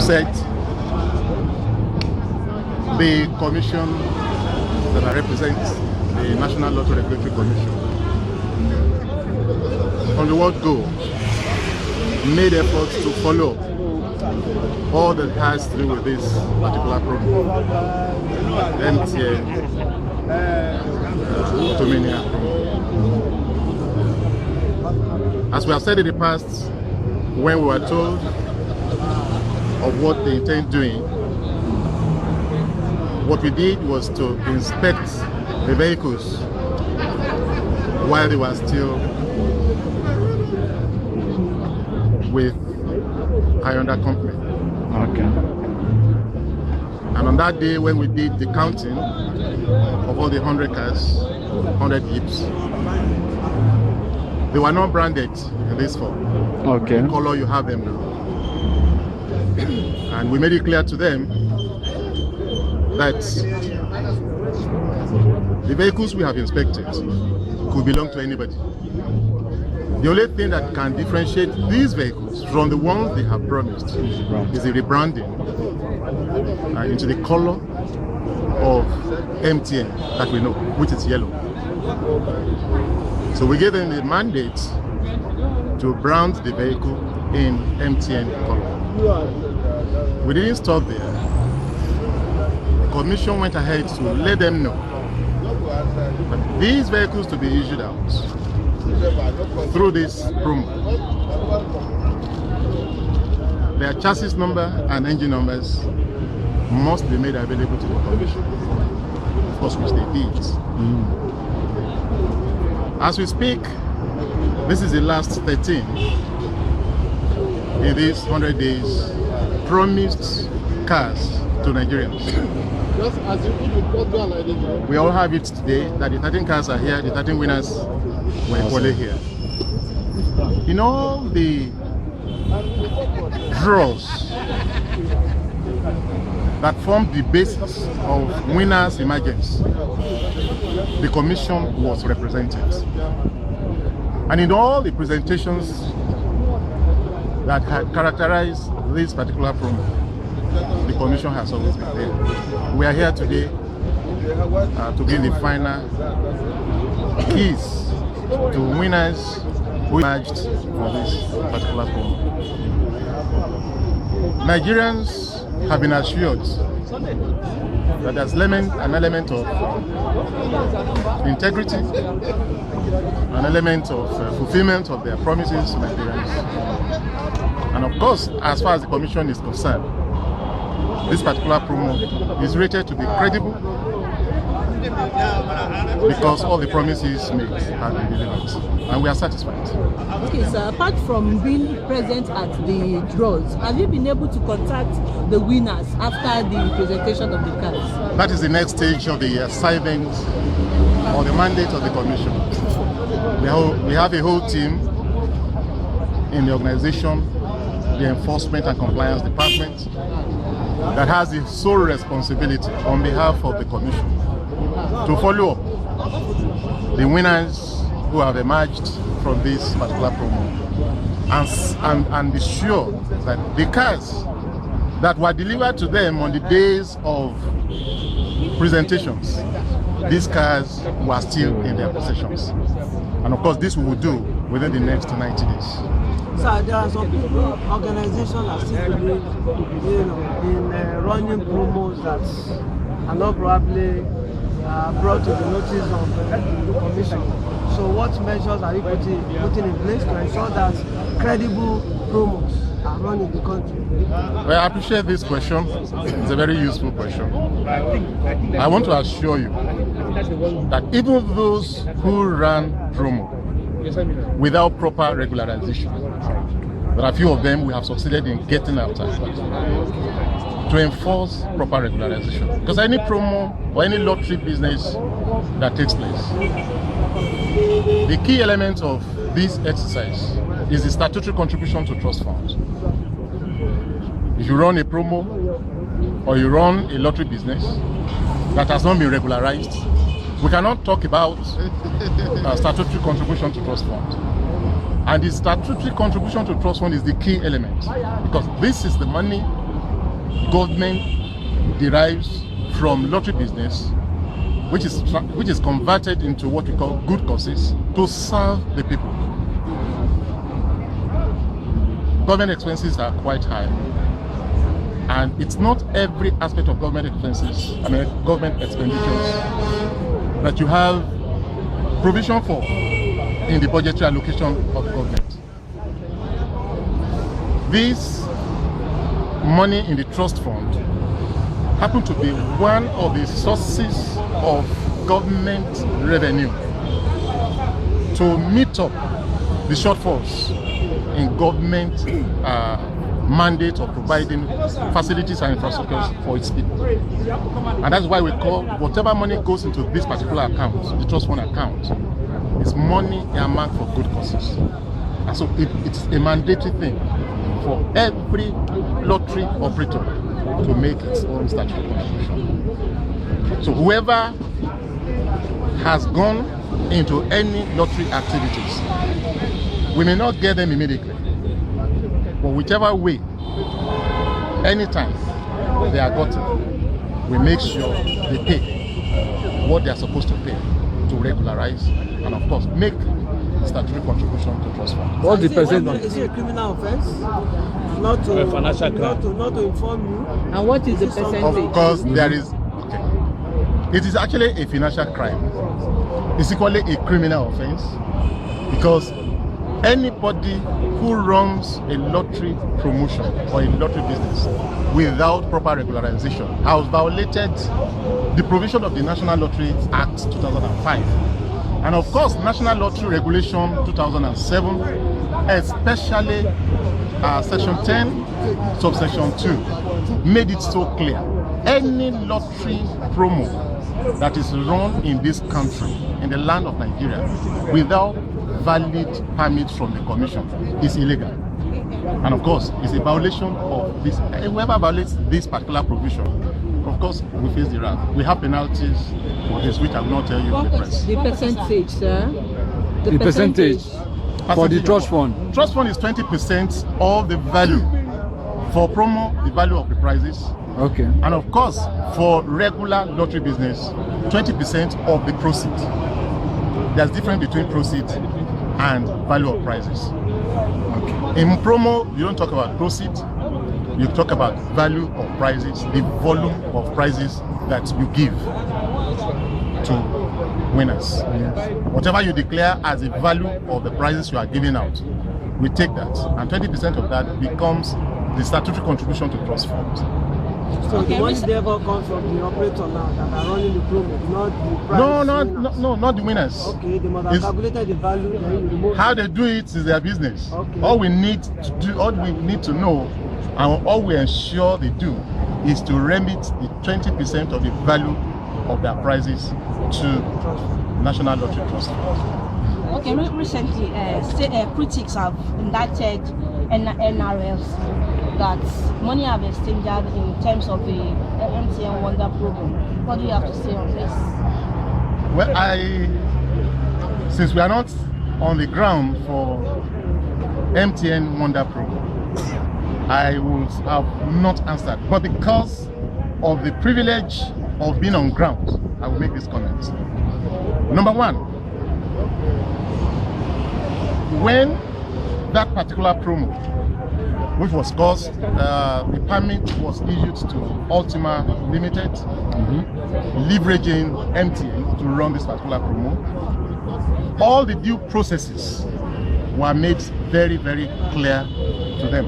said the commission that I represent, the National Lottery Regulatory Commission, on the word go, made efforts to follow up all that has to do with this particular program, MTN Jeminiwa program. As we have said in the past, when we were told of what they intend doing, what we did was to inspect the vehicles while they were still with Hyundia company. Okay. And on that day, when we did the counting of all the 100 cars, 100 Jeeps, they were not branded in this form. Okay. The color you have them now. And we made it clear to them that the vehicles we have inspected could belong to anybody. The only thing that can differentiate these vehicles from the ones they have promised is the rebranding into the color of MTN that we know, which is yellow. So we gave them the mandate to brand the vehicle in MTN color. We didn't stop there. The commission went ahead to let them know that these vehicles to be issued out through this promo, their chassis number and engine numbers must be made available to the commission, of course, which they did. As we speak, this is the last 13 in these 100 days promised cars to Nigerians. We all have it today that the 13 cars are here, the 13 winners were equally here. In all the draws that formed the basis of winners' emergence, the commission was represented. And in all the presentations that had characterized this particular program, the commission has always been there. We are here today to give the final keys to winners who emerged from this particular program. Nigerians have been assured that there's an element of integrity, an element of fulfillment of their promises to Nigerians. And of course, as far as the commission is concerned, this particular promo is rated to be credible because all the promises made have been delivered, and we are satisfied. Okay, so apart from being present at the draws, have you been able to contact the winners after the presentation of the cars? That is the next stage of the assignment or the mandate of the commission. We have a whole team in the organization, the Enforcement and Compliance Department, that has the sole responsibility on behalf of the commission to follow up the winners who have emerged from this particular promo and be sure that the cars that were delivered to them on the days of presentations, these cars were still in their possessions. And of course, this we will do within the next 90 days. So there are some people, organizations that still believe, in running promos that are not probably brought to the notice of the commission. So what measures are you putting in place to ensure that credible promos are run in the country? Well, I appreciate this question. It's a very useful question. I want to assure you that even those who run promo without proper regularization, there are a few of them we have succeeded in getting after to enforce proper regularization. Because any promo or any lottery business that takes place, the key element of this exercise is the statutory contribution to trust funds. If you run a promo or you run a lottery business that has not been regularized, we cannot talk about statutory contribution to trust fund. And the statutory contribution to trust fund is the key element, because this is the money government derives from lottery business, which is converted into what we call good causes to serve the people. Government expenses are quite high, and it's not every aspect of government expenses, government expenditures, that you have provision for in the budgetary allocation of government. This money in the trust fund happen to be one of the sources of government revenue to meet up the shortfalls in government mandate of providing facilities and infrastructures for its people. And that's why we call whatever money goes into this particular account, the trust fund account, is money earmarked for good causes. And so it's a mandatory thing for every lottery operator to make its own statutory contribution. So whoever has gone into any lottery activities, we may not get them immediately, but whichever way, anytime they are gotten, we make sure they pay what they are supposed to pay to regularize and, of course, make statutory contribution to trust fund. What's the percentage? Is it a criminal offense? Not to financial crime. Not to inform you. And what is the percentage? Of course, there is. Okay, it is actually a financial crime. It's equally a criminal offense because anybody who runs a lottery promotion or a lottery business without proper regularization has violated the provision of the National Lottery Act 2005. And of course, National Lottery Regulation 2007, especially Section 10, Subsection 2, made it so clear. Any lottery promo that is run in this country, in the land of Nigeria, without valid permits from the Commission is illegal. And of course, it's a violation of this. Whoever violates this particular provision, of course, we face the wrath. We have penalties for this, which I will not tell you in the press. The percentage, sir? The percentage for the trust fund. Trust fund is 20% of the value. For promo, the value of the prizes. Okay. And of course, for regular lottery business, 20% of the proceeds. There's difference between proceeds and value of prizes. Okay. In promo, you don't talk about proceeds. You talk about value of prizes, the volume of prizes that you give to winners. Yes. Whatever you declare as the value of the prizes you are giving out, we take that, and 20% of that becomes the statutory contribution to trust funds. So the money therefore comes from the operator now that are running the promo, not the prize. No, not the winners. Okay, they must have calculated the value, then you remove how they do it is their business. Okay. All we need to know, and all we ensure they do, is to remit the 20% of the value of their prizes to National Lottery Trust Fund. Okay, recently, critics have indicted NRLs that money have exchanged in terms of the MTN Wonder program. What do you have to say on this? Well, since we are not on the ground for MTN Wonder program, I would have not answered. But because of the privilege of being on ground, I will make this comment. Number one, when that particular promo, which was caused, the permit was issued to Ultima Limited, leveraging MTN to run this particular promo. All the due processes were made very, very clear to them.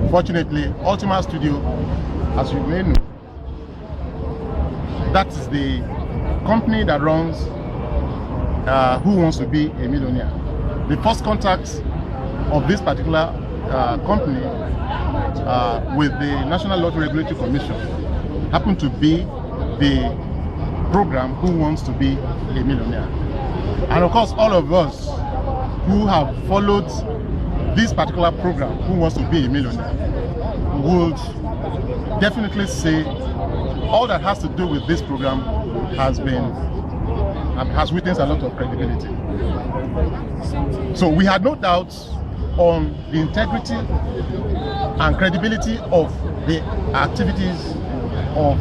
Fortunately, Ultima Studio, as you may know, that is the company that runs Who Wants to Be a Millionaire. The first contact of this particular company with the National Lottery Regulatory Commission happened to be the program Who Wants to Be a Millionaire. And of course, all of us who have followed this particular program, Who Wants to Be a Millionaire, would definitely say all that has to do with this program has witnessed a lot of credibility. So we had no doubt on the integrity and credibility of the activities of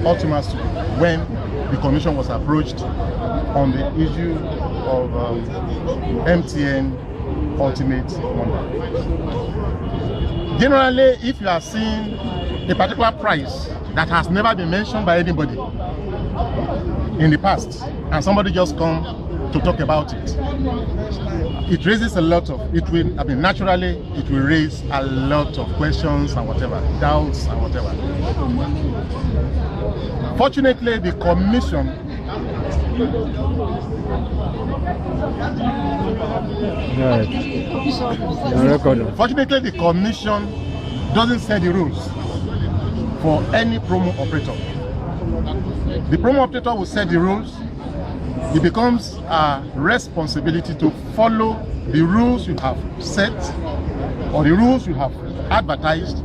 Ultima Studio when the commission was approached on the issue of MTN Ultimate Wonder. Generally, if you are seeing a particular price that has never been mentioned by anybody in the past, and somebody just come to talk about it, it raises a lot of, naturally, it will raise a lot of questions and whatever, doubts and whatever. Fortunately, the commission doesn't set the rules for any promo operator. The promo operator will set the rules. It becomes a responsibility to follow the rules you have set or the rules you have advertised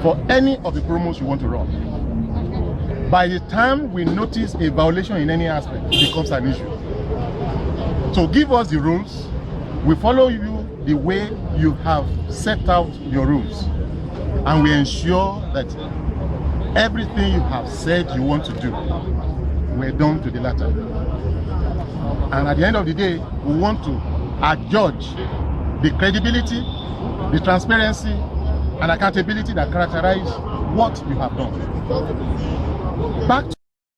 for any of the promos you want to run. By the time we notice a violation in any aspect, it becomes an issue. So give us the rules. We follow you the way you have set out your rules. And we ensure that everything you have said you want to do, we're done to the latter. And at the end of the day, we want to adjudge the credibility, the transparency, and accountability that characterize what you have done. Back to